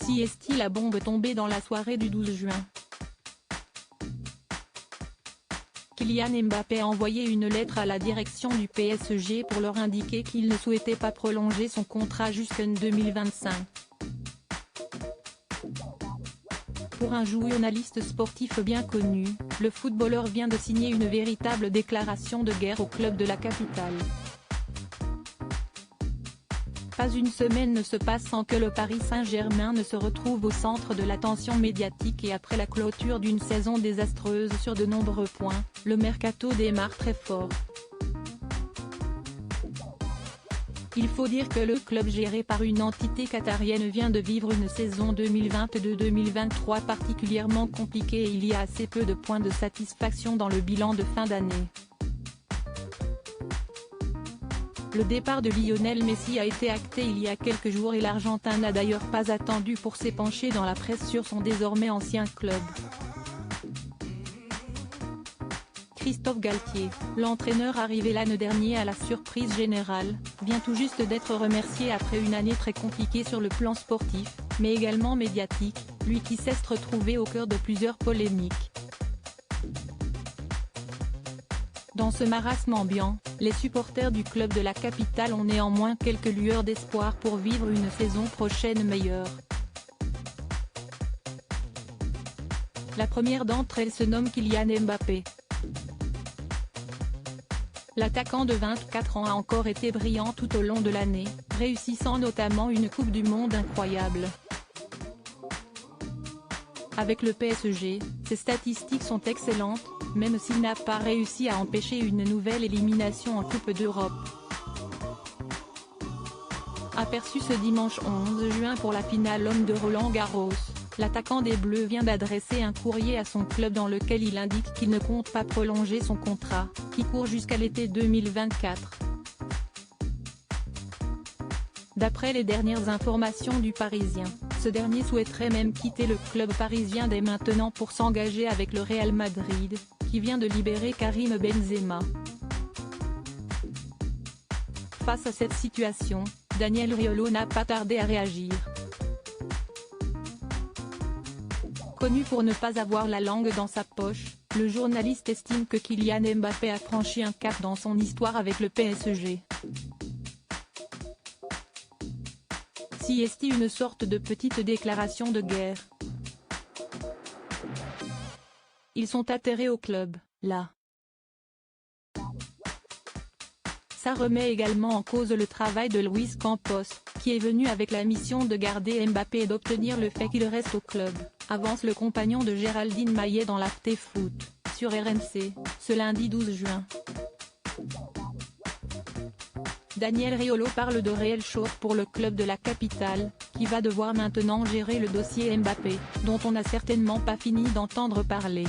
Si est-il la bombe tombée dans la soirée du 12 juin. Kylian Mbappé a envoyé une lettre à la direction du PSG pour leur indiquer qu'il ne souhaitait pas prolonger son contrat jusqu'en 2025. Pour un journaliste sportif bien connu, le footballeur vient de signer une véritable déclaration de guerre au club de la capitale. Pas une semaine ne se passe sans que le Paris Saint-Germain ne se retrouve au centre de l'attention médiatique et après la clôture d'une saison désastreuse sur de nombreux points, le mercato démarre très fort. Il faut dire que le club géré par une entité qatarienne vient de vivre une saison 2022-2023 particulièrement compliquée et il y a assez peu de points de satisfaction dans le bilan de fin d'année. Le départ de Lionel Messi a été acté il y a quelques jours et l'Argentin n'a d'ailleurs pas attendu pour s'épancher dans la presse sur son désormais ancien club. Christophe Galtier, l'entraîneur arrivé l'année dernière à la surprise générale, vient tout juste d'être remercié après une année très compliquée sur le plan sportif, mais également médiatique, lui qui s'est retrouvé au cœur de plusieurs polémiques. Dans ce marasme ambiant, les supporters du club de la capitale ont néanmoins quelques lueurs d'espoir pour vivre une saison prochaine meilleure. La première d'entre elles se nomme Kylian Mbappé. L'attaquant de 24 ans a encore été brillant tout au long de l'année, réussissant notamment une Coupe du Monde incroyable. Avec le PSG, ses statistiques sont excellentes, même s'il n'a pas réussi à empêcher une nouvelle élimination en Coupe d'Europe. Aperçu ce dimanche 11 juin pour la finale homme de Roland-Garros, l'attaquant des Bleus vient d'adresser un courrier à son club dans lequel il indique qu'il ne compte pas prolonger son contrat, qui court jusqu'à l'été 2024. D'après les dernières informations du Parisien, ce dernier souhaiterait même quitter le club parisien dès maintenant pour s'engager avec le Real Madrid, qui vient de libérer Karim Benzema. Face à cette situation, Daniel Riolo n'a pas tardé à réagir. Connu pour ne pas avoir la langue dans sa poche, le journaliste estime que Kylian Mbappé a franchi un cap dans son histoire avec le PSG. Si est une sorte de petite déclaration de guerre. Ils sont atterrés au club, là. Ça remet également en cause le travail de Luis Campos, qui est venu avec la mission de garder Mbappé et d'obtenir le fait qu'il reste au club, avance le compagnon de Géraldine Maillet dans l'After Foot, sur RMC, ce lundi 12 juin. Daniel Riolo parle de réel choc pour le club de la capitale, qui va devoir maintenant gérer le dossier Mbappé, dont on n'a certainement pas fini d'entendre parler.